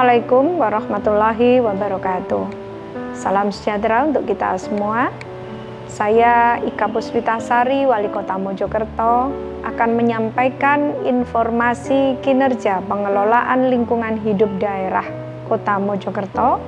Assalamualaikum warahmatullahi wabarakatuh. Salam sejahtera untuk kita semua. Saya Ika Puspitasari, Wali Kota Mojokerto, akan menyampaikan informasi kinerja pengelolaan lingkungan hidup daerah Kota Mojokerto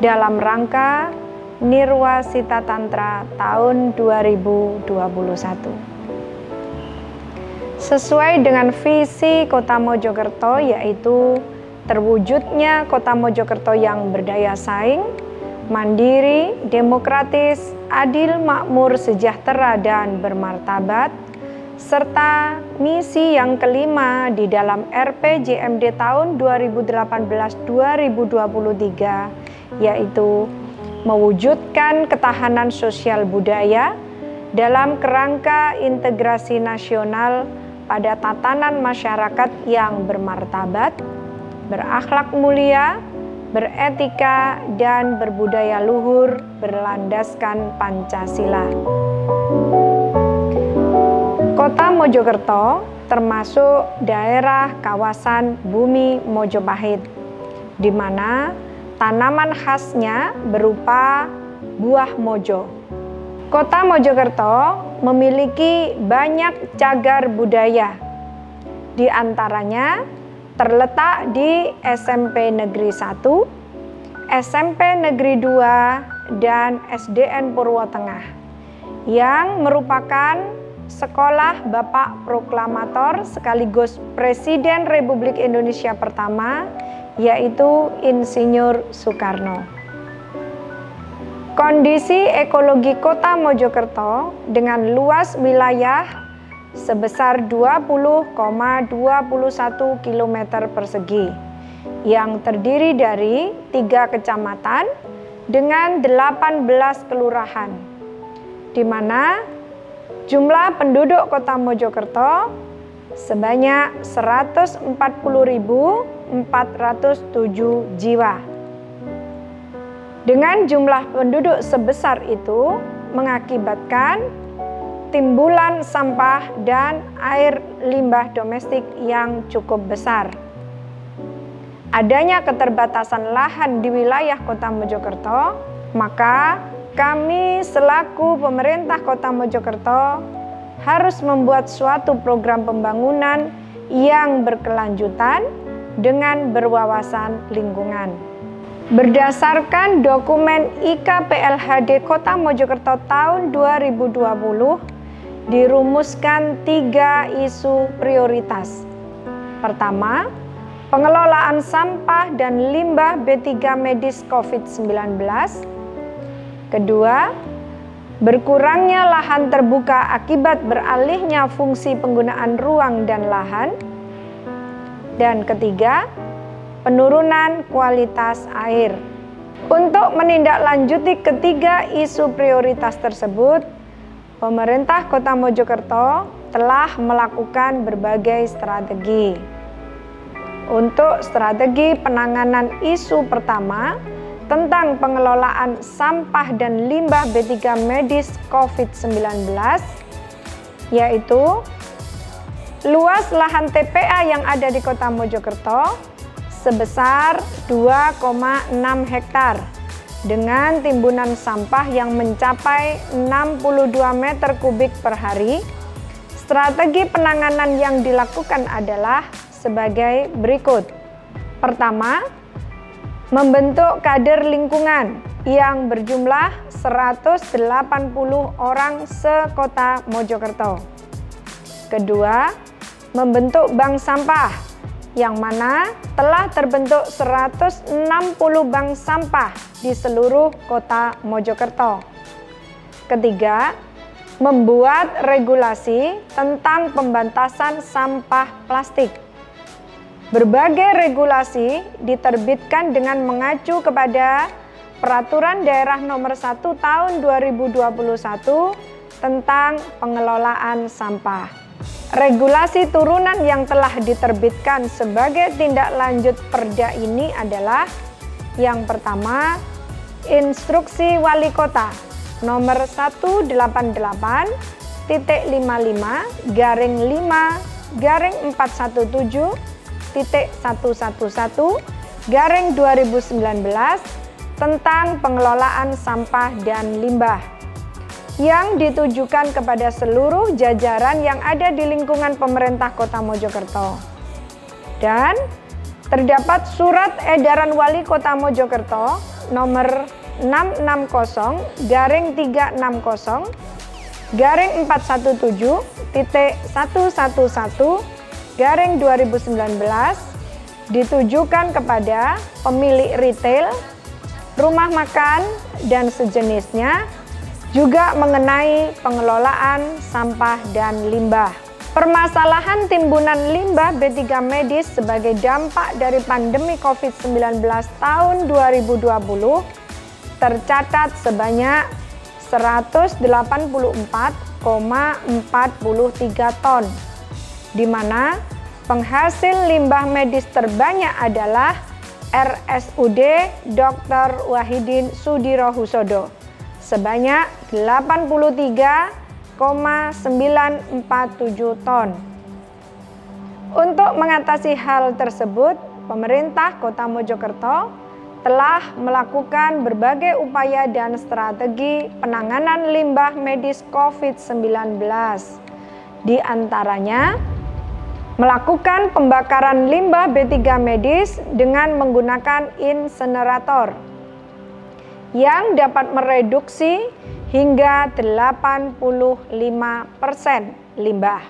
dalam rangka Nirwasita Tantra tahun 2021. Sesuai dengan visi Kota Mojokerto, yaitu terwujudnya Kota Mojokerto yang berdaya saing, mandiri, demokratis, adil, makmur, sejahtera, dan bermartabat, serta misi yang kelima di dalam RPJMD tahun 2018-2023, yaitu mewujudkan ketahanan sosial budaya dalam kerangka integrasi nasional pada tatanan masyarakat yang bermartabat, berakhlak mulia, beretika, dan berbudaya luhur berlandaskan Pancasila. Kota Mojokerto termasuk daerah kawasan Bumi Mojopahit, di mana tanaman khasnya berupa buah mojo. Kota Mojokerto memiliki banyak cagar budaya, di antaranya terletak di SMP Negeri 1, SMP Negeri 2, dan SDN Purwotengah, yang merupakan sekolah Bapak Proklamator sekaligus Presiden Republik Indonesia pertama, yaitu Insinyur Soekarno. Kondisi ekologi Kota Mojokerto dengan luas wilayah sebesar 20,21 km persegi yang terdiri dari 3 kecamatan dengan 18 kelurahan, di mana jumlah penduduk Kota Mojokerto sebanyak 140.407 jiwa. Dengan jumlah penduduk sebesar itu mengakibatkan timbulan sampah dan air limbah domestik yang cukup besar. Adanya keterbatasan lahan di wilayah Kota Mojokerto, maka kami selaku pemerintah Kota Mojokerto harus membuat suatu program pembangunan yang berkelanjutan dengan berwawasan lingkungan. Berdasarkan dokumen IKPLHD Kota Mojokerto tahun 2020, dirumuskan 3 isu prioritas. Pertama, pengelolaan sampah dan limbah B3 medis COVID-19. Kedua, berkurangnya lahan terbuka akibat beralihnya fungsi penggunaan ruang dan lahan. Dan ketiga, penurunan kualitas air. Untuk menindaklanjuti ketiga isu prioritas tersebut, pemerintah Kota Mojokerto telah melakukan berbagai strategi. Untuk strategi penanganan isu pertama tentang pengelolaan sampah dan limbah B3 medis COVID-19, yaitu luas lahan TPA yang ada di Kota Mojokerto sebesar 2,6 hektar. Dengan timbunan sampah yang mencapai 62 meter kubik per hari. Strategi penanganan yang dilakukan adalah sebagai berikut. Pertama, membentuk kader lingkungan yang berjumlah 180 orang se-Kota Mojokerto. Kedua, membentuk bank sampah yang mana telah terbentuk 160 bank sampah di seluruh Kota Mojokerto. Ketiga, membuat regulasi tentang pemberantasan sampah plastik. Berbagai regulasi diterbitkan dengan mengacu kepada Peraturan Daerah Nomor 1 Tahun 2021 tentang pengelolaan sampah. Regulasi turunan yang telah diterbitkan sebagai tindak lanjut Perda ini adalah yang pertama, Instruksi Wali Kota nomor 188.55/5/417.111 2019 tentang pengelolaan sampah dan limbah yang ditujukan kepada seluruh jajaran yang ada di lingkungan pemerintah Kota Mojokerto. Dan terdapat surat edaran Wali Kota Mojokerto nomor 660-361.111/2019 ditujukan kepada pemilik retail, rumah makan, dan sejenisnya, juga mengenai pengelolaan sampah dan limbah. Permasalahan timbunan limbah B3 medis sebagai dampak dari pandemi COVID-19 tahun 2020 tercatat sebanyak 184,43 ton, di mana penghasil limbah medis terbanyak adalah RSUD Dr. Wahidin Sudirohusodo sebanyak 83,947 ton. Untuk mengatasi hal tersebut, pemerintah Kota Mojokerto telah melakukan berbagai upaya dan strategi penanganan limbah medis COVID-19. Di antaranya, melakukan pembakaran limbah B3 medis dengan menggunakan insenerator yang dapat mereduksi hingga 85% limbah.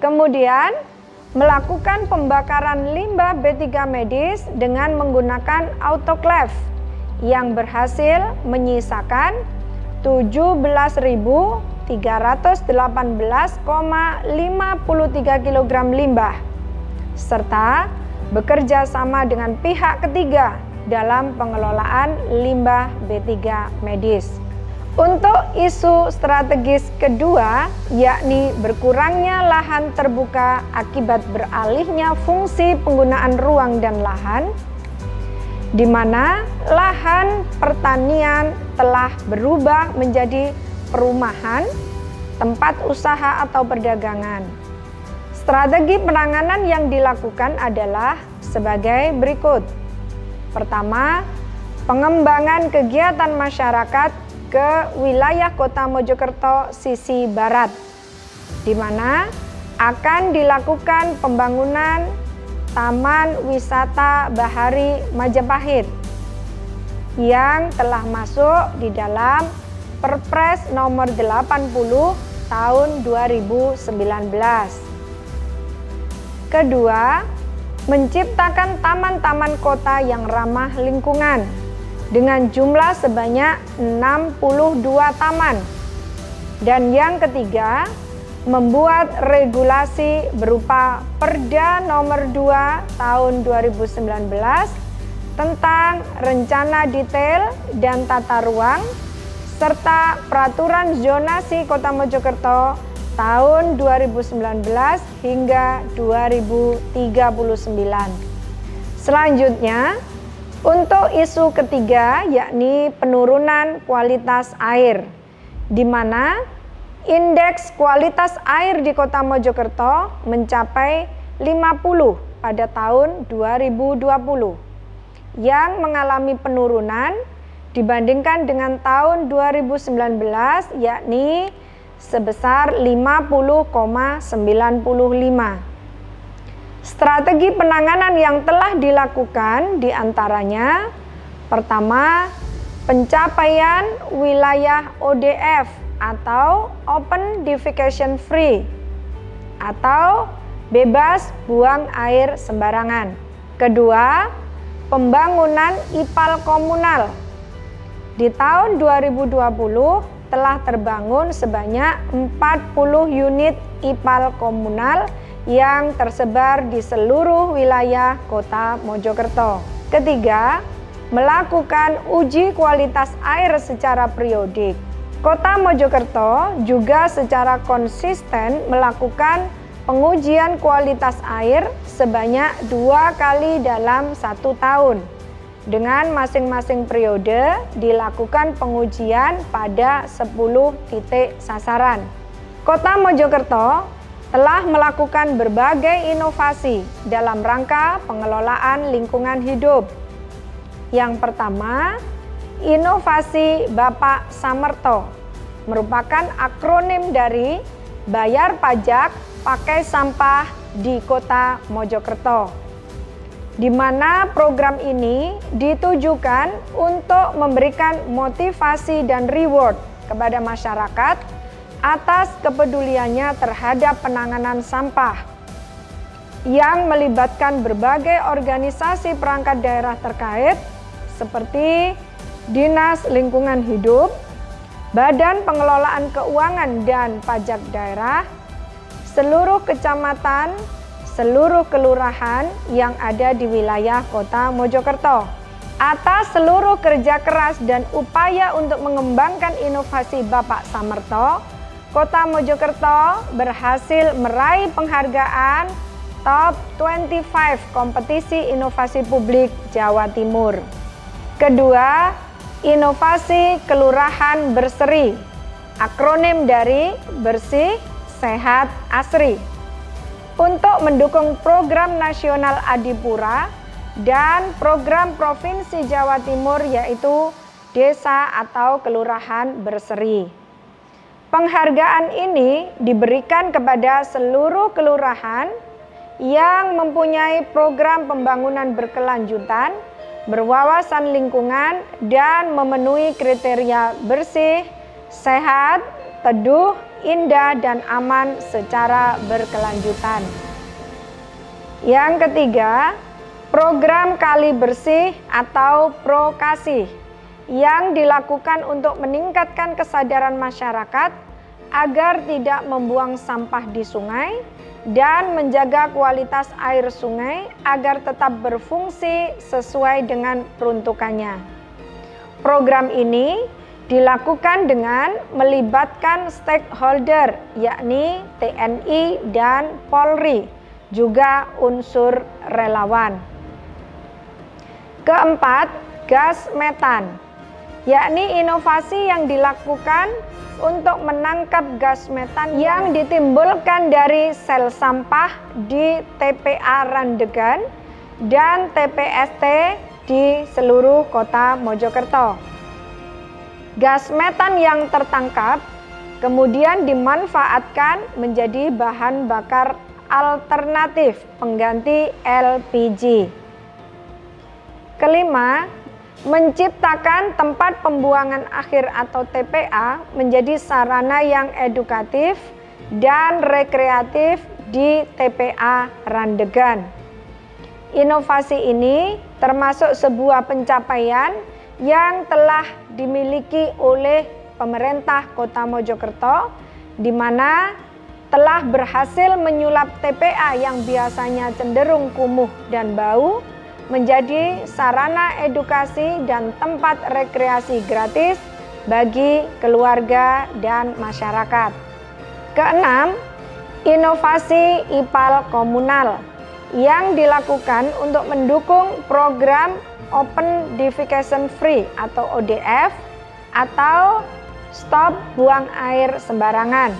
Kemudian, melakukan pembakaran limbah B3 medis dengan menggunakan autoclave yang berhasil menyisakan 17.318,53 kg limbah, serta bekerja sama dengan pihak ketiga dalam pengelolaan limbah B3 medis. Untuk isu strategis kedua, yakni berkurangnya lahan terbuka akibat beralihnya fungsi penggunaan ruang dan lahan, di mana lahan pertanian telah berubah menjadi perumahan, tempat usaha atau perdagangan. Strategi penanganan yang dilakukan adalah sebagai berikut. Pertama, pengembangan kegiatan masyarakat ke wilayah Kota Mojokerto sisi barat, di mana akan dilakukan pembangunan Taman Wisata Bahari Majapahit yang telah masuk di dalam Perpres nomor 80 tahun 2019. Kedua, menciptakan taman-taman kota yang ramah lingkungan dengan jumlah sebanyak 62 taman. Dan yang ketiga, membuat regulasi berupa Perda nomor 2 tahun 2019 tentang rencana detail dan tata ruang serta peraturan zonasi Kota Mojokerto tahun 2019 hingga 2039. Selanjutnya, untuk isu ketiga, yakni penurunan kualitas air, di mana indeks kualitas air di Kota Mojokerto mencapai 50 pada tahun 2020, yang mengalami penurunan dibandingkan dengan tahun 2019, yakni sebesar 50,95. Strategi penanganan yang telah dilakukan diantaranya, pertama, pencapaian wilayah ODF atau Open Defecation Free atau bebas buang air sembarangan. Kedua, pembangunan IPAL komunal. Di tahun 2020 telah terbangun sebanyak 40 unit IPAL komunal yang tersebar di seluruh wilayah Kota Mojokerto. Ketiga, melakukan uji kualitas air secara periodik. Kota Mojokerto juga secara konsisten melakukan pengujian kualitas air sebanyak 2 kali dalam 1 tahun. Dengan masing-masing periode dilakukan pengujian pada 10 titik sasaran. Kota Mojokerto telah melakukan berbagai inovasi dalam rangka pengelolaan lingkungan hidup. Yang pertama, inovasi Bapak Samerto merupakan akronim dari bayar pajak pakai sampah di Kota Mojokerto, di mana program ini ditujukan untuk memberikan motivasi dan reward kepada masyarakat atas kepeduliannya terhadap penanganan sampah yang melibatkan berbagai organisasi perangkat daerah terkait seperti Dinas Lingkungan Hidup, Badan Pengelolaan Keuangan dan Pajak Daerah, seluruh kecamatan, seluruh kelurahan yang ada di wilayah Kota Mojokerto. Atas seluruh kerja keras dan upaya untuk mengembangkan inovasi Bapak Samerto, Kota Mojokerto berhasil meraih penghargaan Top 25 Kompetisi Inovasi Publik Jawa Timur. Kedua, inovasi Kelurahan Berseri, akronim dari Bersih, Sehat, Asri, untuk mendukung program nasional Adipura dan program Provinsi Jawa Timur yaitu Desa atau Kelurahan Berseri. Penghargaan ini diberikan kepada seluruh kelurahan yang mempunyai program pembangunan berkelanjutan, berwawasan lingkungan, dan memenuhi kriteria bersih, sehat, teduh, indah, dan aman secara berkelanjutan. Yang ketiga, program Kali Bersih atau Prokasih yang dilakukan untuk meningkatkan kesadaran masyarakat agar tidak membuang sampah di sungai dan menjaga kualitas air sungai agar tetap berfungsi sesuai dengan peruntukannya. Program ini dilakukan dengan melibatkan stakeholder yakni TNI dan Polri, juga unsur relawan. Keempat, gas metan, yakni inovasi yang dilakukan untuk menangkap gas metan yang ditimbulkan dari sel sampah di TPA Randegan dan TPST di seluruh Kota Mojokerto. Gas metan yang tertangkap kemudian dimanfaatkan menjadi bahan bakar alternatif pengganti LPG. Kelima, menciptakan tempat pembuangan akhir atau TPA menjadi sarana yang edukatif dan rekreatif di TPA Randegan. Inovasi ini termasuk sebuah pencapaian yang telah dimiliki oleh pemerintah Kota Mojokerto, di mana telah berhasil menyulap TPA yang biasanya cenderung kumuh dan bau menjadi sarana edukasi dan tempat rekreasi gratis bagi keluarga dan masyarakat. Keenam, inovasi IPAL komunal yang dilakukan untuk mendukung program Open Defecation Free atau ODF atau Stop Buang Air Sembarangan,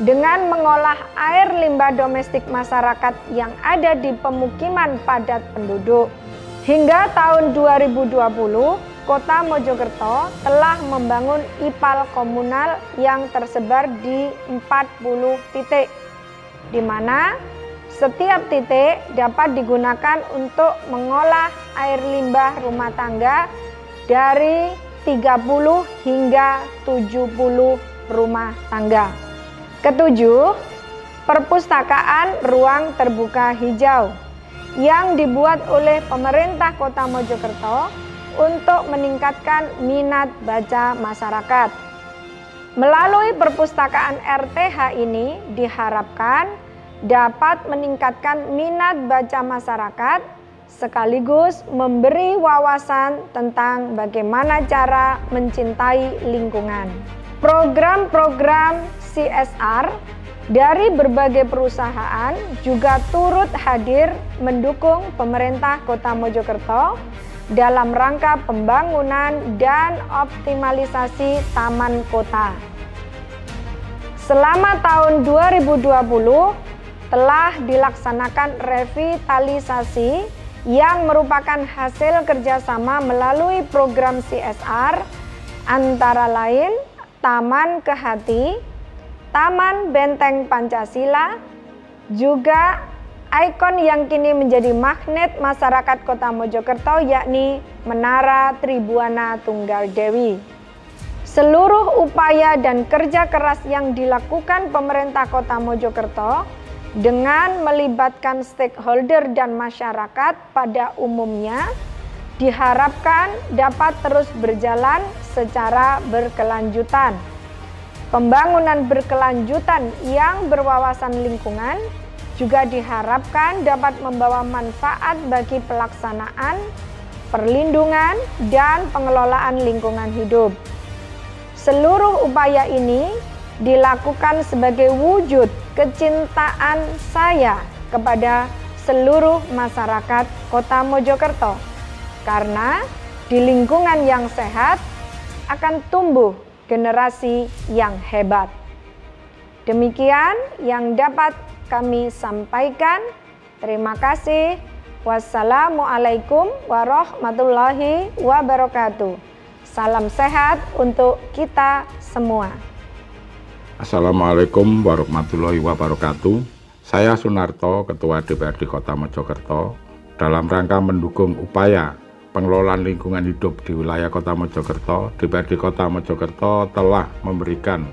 dengan mengolah air limbah domestik masyarakat yang ada di pemukiman padat penduduk. Hingga tahun 2020, Kota Mojokerto telah membangun IPAL komunal yang tersebar di 40 titik, di mana setiap titik dapat digunakan untuk mengolah air limbah rumah tangga dari 30 hingga 70 rumah tangga. Ketujuh, perpustakaan ruang terbuka hijau yang dibuat oleh pemerintah Kota Mojokerto untuk meningkatkan minat baca masyarakat. Melalui perpustakaan RTH ini diharapkan dapat meningkatkan minat baca masyarakat sekaligus memberi wawasan tentang bagaimana cara mencintai lingkungan. Program-program CSR dari berbagai perusahaan juga turut hadir mendukung pemerintah Kota Mojokerto dalam rangka pembangunan dan optimalisasi taman kota. Selama tahun 2020 telah dilaksanakan revitalisasi yang merupakan hasil kerjasama melalui program CSR antara lain Taman Kehati, Taman Benteng Pancasila, juga ikon yang kini menjadi magnet masyarakat Kota Mojokerto yakni Menara Tribuana Tunggal Dewi. Seluruh upaya dan kerja keras yang dilakukan pemerintah Kota Mojokerto dengan melibatkan stakeholder dan masyarakat pada umumnya diharapkan dapat terus berjalan secara berkelanjutan. Pembangunan berkelanjutan yang berwawasan lingkungan juga diharapkan dapat membawa manfaat bagi pelaksanaan, perlindungan, dan pengelolaan lingkungan hidup. Seluruh upaya ini dilakukan sebagai wujud kecintaan saya kepada seluruh masyarakat Kota Mojokerto, karena di lingkungan yang sehat akan tumbuh generasi yang hebat. Demikian yang dapat kami sampaikan. Terima kasih. Wassalamualaikum warahmatullahi wabarakatuh. Salam sehat untuk kita semua. Assalamualaikum warahmatullahi wabarakatuh. Saya Sunarto, Ketua DPRD Kota Mojokerto, dalam rangka mendukung upaya pengelolaan lingkungan hidup di wilayah Kota Mojokerto. DPRD Kota Mojokerto telah memberikan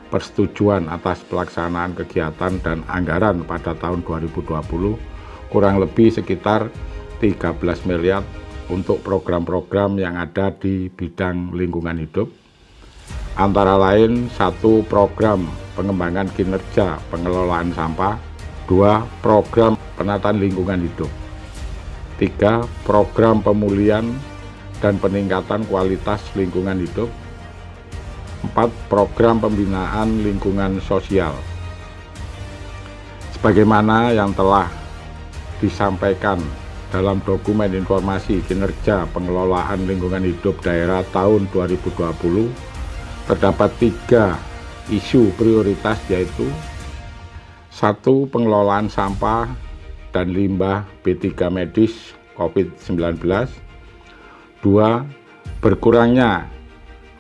persetujuan atas pelaksanaan kegiatan dan anggaran pada tahun 2020 kurang lebih sekitar 13 miliar untuk program-program yang ada di bidang lingkungan hidup. Antara lain, 1 program pengembangan kinerja pengelolaan sampah, 2 program penataan lingkungan hidup, 3 program pemulihan dan peningkatan kualitas lingkungan hidup, 4 program pembinaan lingkungan sosial. Sebagaimana yang telah disampaikan dalam dokumen informasi kinerja pengelolaan lingkungan hidup daerah tahun 2020, terdapat 3 isu prioritas, yaitu 1. Pengelolaan sampah dan limbah B3 medis COVID-19, 2. Berkurangnya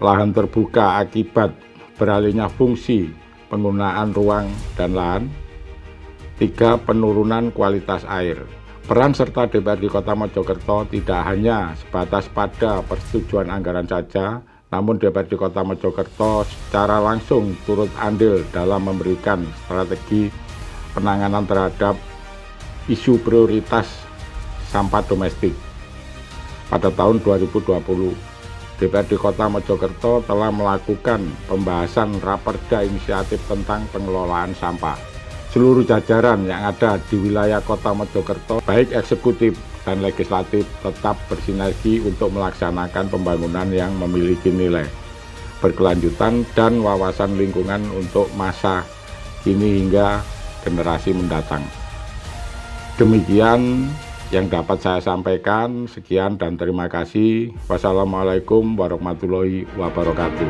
lahan terbuka akibat beralihnya fungsi penggunaan ruang dan lahan, 3. Penurunan kualitas air. Peran serta DPRD Kota Mojokerto tidak hanya sebatas pada persetujuan anggaran saja, namun DPRD Kota Mojokerto secara langsung turut andil dalam memberikan strategi penanganan terhadap isu prioritas sampah domestik. Pada tahun 2020, DPRD Kota Mojokerto telah melakukan pembahasan Raperda Inisiatif tentang pengelolaan sampah. Seluruh jajaran yang ada di wilayah Kota Mojokerto, baik eksekutif dan legislatif, tetap bersinergi untuk melaksanakan pembangunan yang memiliki nilai berkelanjutan dan wawasan lingkungan untuk masa kini hingga generasi mendatang. Demikian yang dapat saya sampaikan. Sekian dan terima kasih. Wassalamualaikum warahmatullahi wabarakatuh.